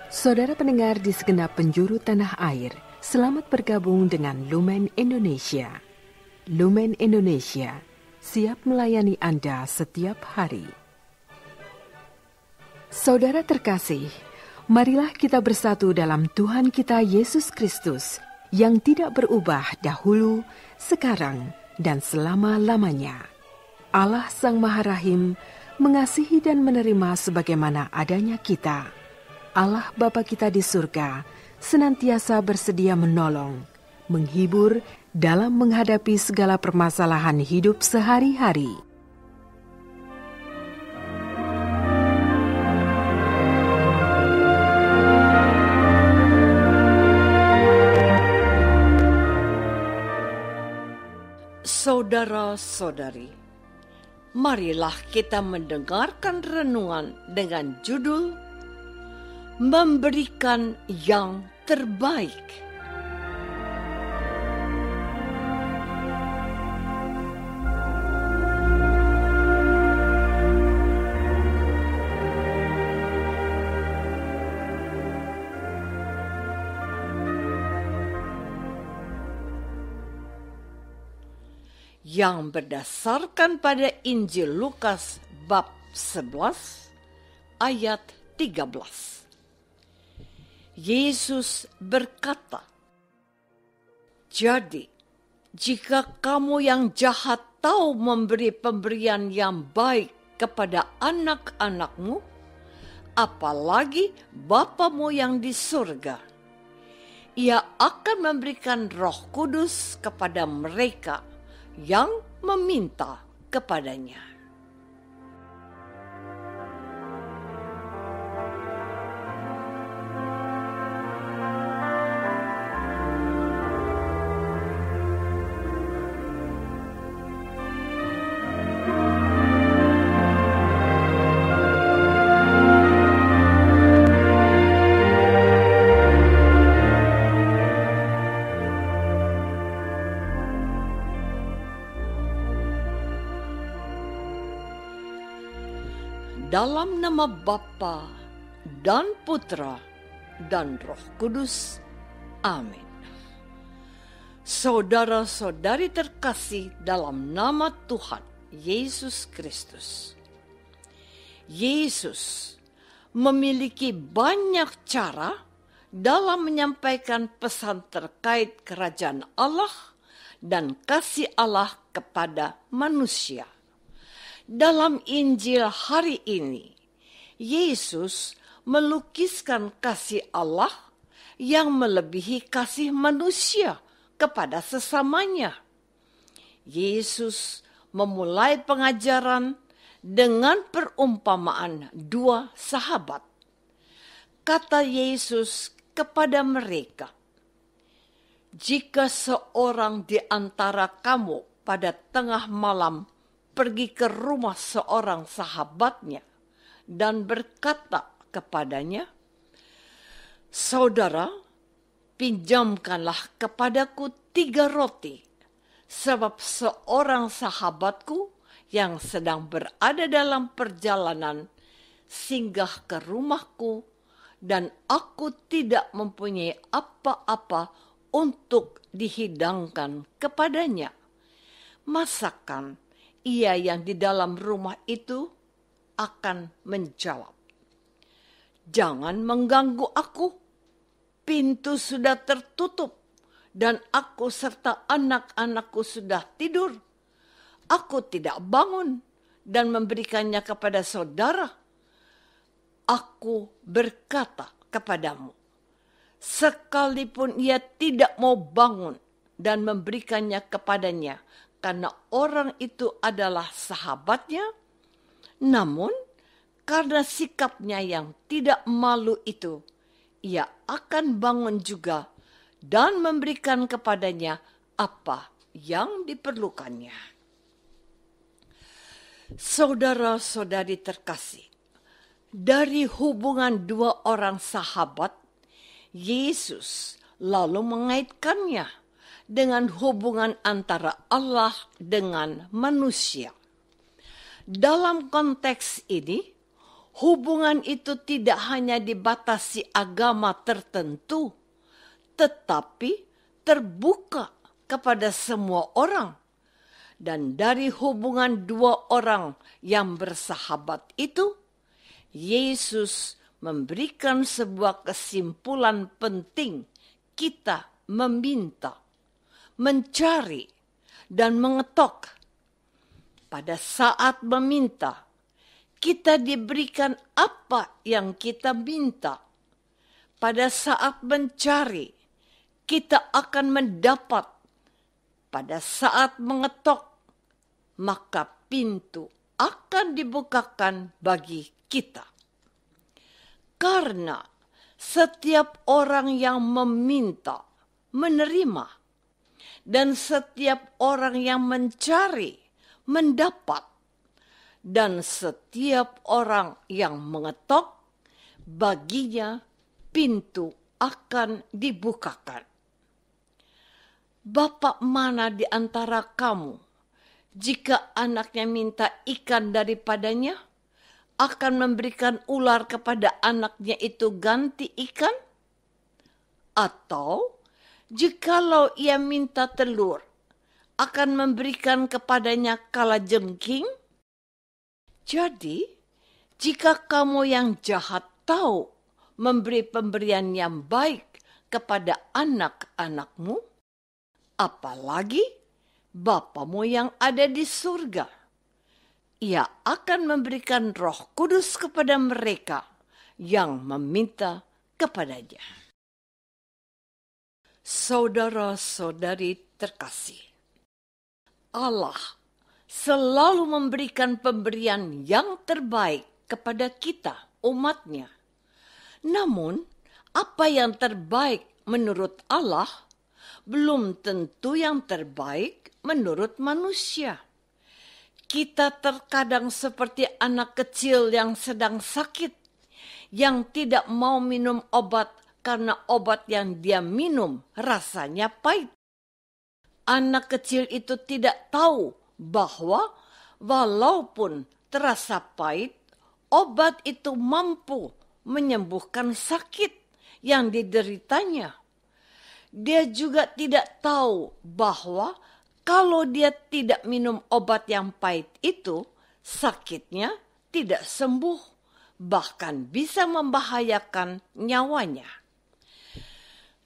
Saudara pendengar di segenap penjuru tanah air, selamat bergabung dengan Lumen Indonesia. Lumen Indonesia, siap melayani Anda setiap hari. Saudara terkasih, marilah kita bersatu dalam Tuhan kita Yesus Kristus yang tidak berubah dahulu, sekarang, dan selama-lamanya. Allah Sang Maha Rahim mengasihi dan menerima sebagaimana adanya kita. Allah Bapa kita di surga senantiasa bersedia menolong, menghibur dalam menghadapi segala permasalahan hidup sehari-hari. Saudara-saudari, marilah kita mendengarkan renungan dengan judul Memberikan yang terbaik. Yang berdasarkan pada Injil Lukas bab 11 ayat 13. Yesus berkata, "Jadi, jika kamu yang jahat tahu memberi pemberian yang baik kepada anak-anakmu, apalagi Bapamu yang di surga, Ia akan memberikan Roh Kudus kepada mereka yang meminta kepadanya." Dalam nama Bapa dan Putra dan Roh Kudus. Amin. Saudara-saudari terkasih dalam nama Tuhan Yesus Kristus. Yesus memiliki banyak cara dalam menyampaikan pesan terkait kerajaan Allah dan kasih Allah kepada manusia. Dalam Injil hari ini, Yesus melukiskan kasih Allah yang melebihi kasih manusia kepada sesamanya. Yesus memulai pengajaran dengan perumpamaan dua sahabat. Kata Yesus kepada mereka, "Jika seorang di antara kamu pada tengah malam pergi ke rumah seorang sahabatnya dan berkata kepadanya, 'Saudara, pinjamkanlah kepadaku 3 roti, sebab seorang sahabatku yang sedang berada dalam perjalanan singgah ke rumahku dan aku tidak mempunyai apa-apa untuk dihidangkan kepadanya.' Masakan ia yang di dalam rumah itu akan menjawab, 'Jangan mengganggu aku. Pintu sudah tertutup dan aku serta anak-anakku sudah tidur. Aku tidak bangun dan memberikannya kepada saudara.' Aku berkata kepadamu, sekalipun ia tidak mau bangun dan memberikannya kepadanya, karena orang itu adalah sahabatnya, namun karena sikapnya yang tidak malu itu, ia akan bangun juga dan memberikan kepadanya apa yang diperlukannya." Saudara-saudari terkasih, dari hubungan 2 orang sahabat, Yesus lalu mengaitkannya dengan hubungan antara Allah dengan manusia. Dalam konteks ini, hubungan itu tidak hanya dibatasi agama tertentu, tetapi terbuka kepada semua orang. Dan dari hubungan dua orang yang bersahabat itu, Yesus memberikan sebuah kesimpulan penting. Kita meminta, mencari, dan mengetok. Pada saat meminta, kita diberikan apa yang kita minta. Pada saat mencari, kita akan mendapat. Pada saat mengetok, maka pintu akan dibukakan bagi kita. Karena setiap orang yang meminta, menerima. Dan setiap orang yang mencari, mendapat. Dan setiap orang yang mengetok, baginya pintu akan dibukakan. Bapak mana di antara kamu, jika anaknya minta ikan daripadanya, akan memberikan ular kepada anaknya itu ganti ikan? Atau, jikalau ia minta telur, akan memberikan kepadanya kalajengking? Jadi, jika kamu yang jahat tahu memberi pemberian yang baik kepada anak-anakmu, apalagi Bapamu yang ada di surga. Ia akan memberikan Roh Kudus kepada mereka yang meminta kepadanya. Saudara-saudari terkasih, Allah selalu memberikan pemberian yang terbaik kepada kita, umatnya. Namun, apa yang terbaik menurut Allah belum tentu yang terbaik menurut manusia. Kita terkadang seperti anak kecil yang sedang sakit, yang tidak mau minum obat karena obat yang dia minum rasanya pahit. Anak kecil itu tidak tahu bahwa walaupun terasa pahit, obat itu mampu menyembuhkan sakit yang dideritanya. Dia juga tidak tahu bahwa kalau dia tidak minum obat yang pahit itu, sakitnya tidak sembuh, bahkan bisa membahayakan nyawanya.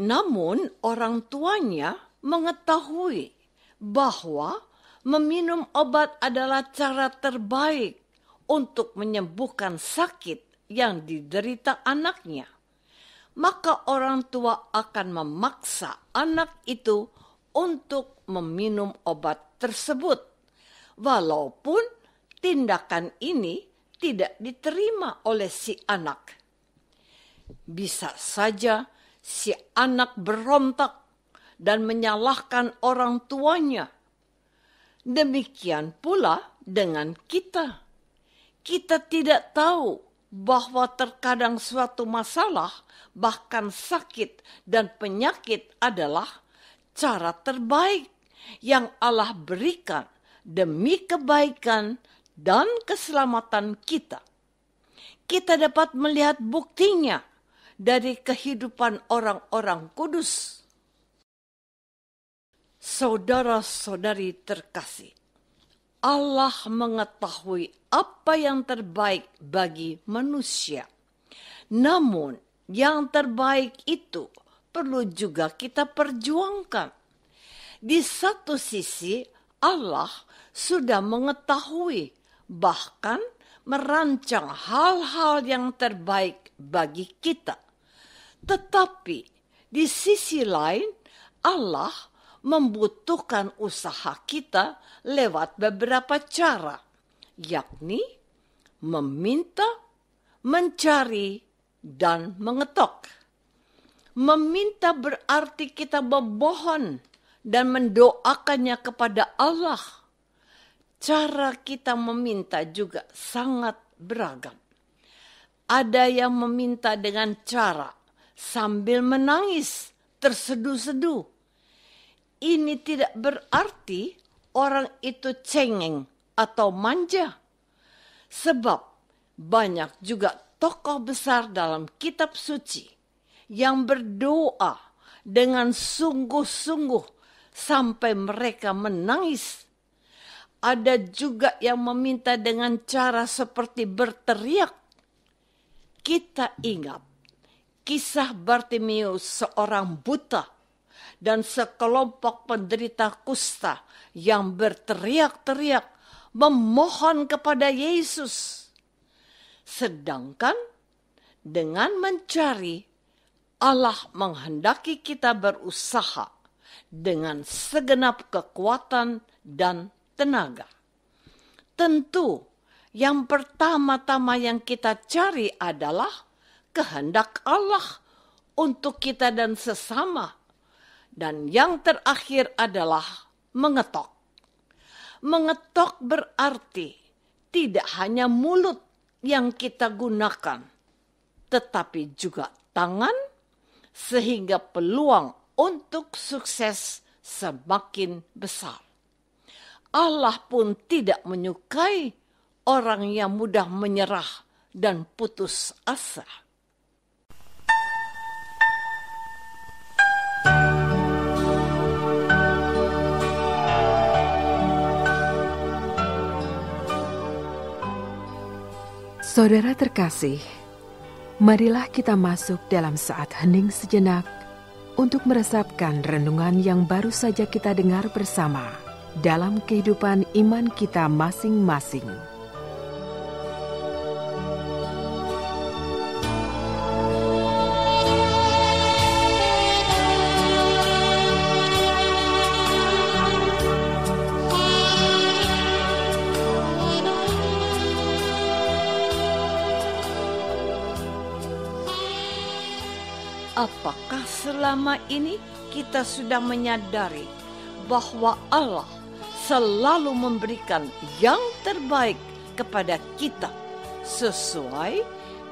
Namun orang tuanya mengetahui bahwa meminum obat adalah cara terbaik untuk menyembuhkan sakit yang diderita anaknya. Maka orang tua akan memaksa anak itu untuk meminum obat tersebut, walaupun tindakan ini tidak diterima oleh si anak. Bisa saja si anak berontak dan menyalahkan orang tuanya. Demikian pula dengan kita. Kita tidak tahu bahwa terkadang suatu masalah, bahkan sakit dan penyakit adalah cara terbaik yang Allah berikan demi kebaikan dan keselamatan kita. Kita dapat melihat buktinya dari kehidupan orang-orang kudus. Saudara-saudari terkasih, Allah mengetahui apa yang terbaik bagi manusia. Namun, yang terbaik itu perlu juga kita perjuangkan. Di satu sisi, Allah sudah mengetahui, bahkan merancang hal-hal yang terbaik bagi kita. Tetapi di sisi lain, Allah membutuhkan usaha kita lewat beberapa cara, yakni meminta, mencari, dan mengetok. Meminta berarti kita memohon dan mendoakannya kepada Allah. Cara kita meminta juga sangat beragam. Ada yang meminta dengan cara sambil menangis, terseduh-seduh. Ini tidak berarti orang itu cengeng atau manja. Sebab Banyak juga tokoh besar dalam kitab suci yang berdoa dengan sungguh-sungguh sampai mereka menangis. Ada juga yang meminta dengan cara seperti berteriak. Kita ingat kisah Bartimeus, seorang buta, dan sekelompok penderita kusta yang berteriak-teriak memohon kepada Yesus. Sedangkan dengan mencari, Allah menghendaki kita berusaha dengan segenap kekuatan dan tenaga. Tentu yang pertama-tama yang kita cari adalah kehendak Allah untuk kita dan sesama. Dan yang terakhir adalah mengetok. Mengetok berarti tidak hanya mulut yang kita gunakan, tetapi juga tangan, sehingga peluang untuk sukses semakin besar. Allah pun tidak menyukai orang yang mudah menyerah dan putus asa. Saudara terkasih, marilah kita masuk dalam saat hening sejenak untuk meresapkan renungan yang baru saja kita dengar bersama dalam kehidupan iman kita masing-masing. Apakah selama ini kita sudah menyadari bahwa Allah selalu memberikan yang terbaik kepada kita sesuai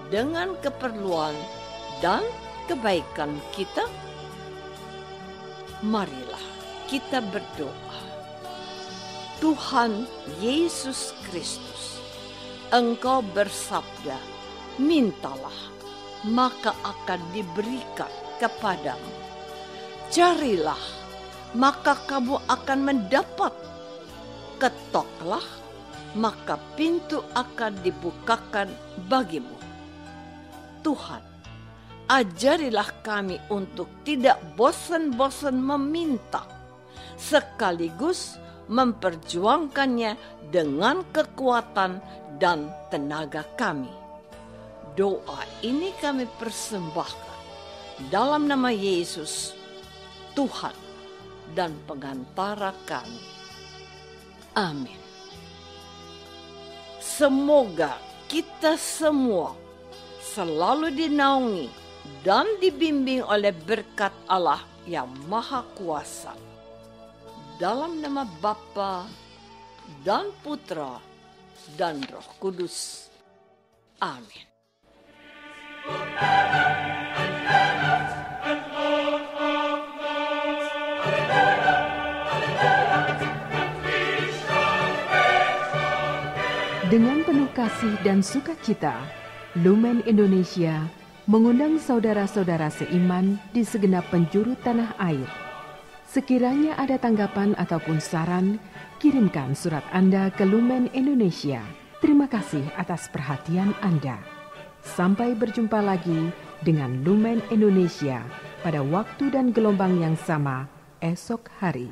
dengan keperluan dan kebaikan kita? Marilah kita berdoa. Tuhan Yesus Kristus, Engkau bersabda, mintalah, maka akan diberikan kepadamu. Carilah, maka kamu akan mendapat. Ketoklah, maka pintu akan dibukakan bagimu. Tuhan, ajarilah kami untuk tidak bosan-bosan meminta, sekaligus memperjuangkannya dengan kekuatan dan tenaga kami. Doa ini kami persembahkan dalam nama Yesus, Tuhan dan pengantara kami. Amin. Semoga kita semua selalu dinaungi dan dibimbing oleh berkat Allah yang Maha Kuasa. Dalam nama Bapa dan Putra dan Roh Kudus. Amin. Dengan penuh kasih dan sukacita, Lumen Indonesia mengundang saudara-saudara seiman di segenap penjuru tanah air. Sekiranya ada tanggapan ataupun saran, kirimkan surat Anda ke Lumen Indonesia. Terima kasih atas perhatian Anda. Sampai berjumpa lagi dengan Lumen Indonesia pada waktu dan gelombang yang sama esok hari.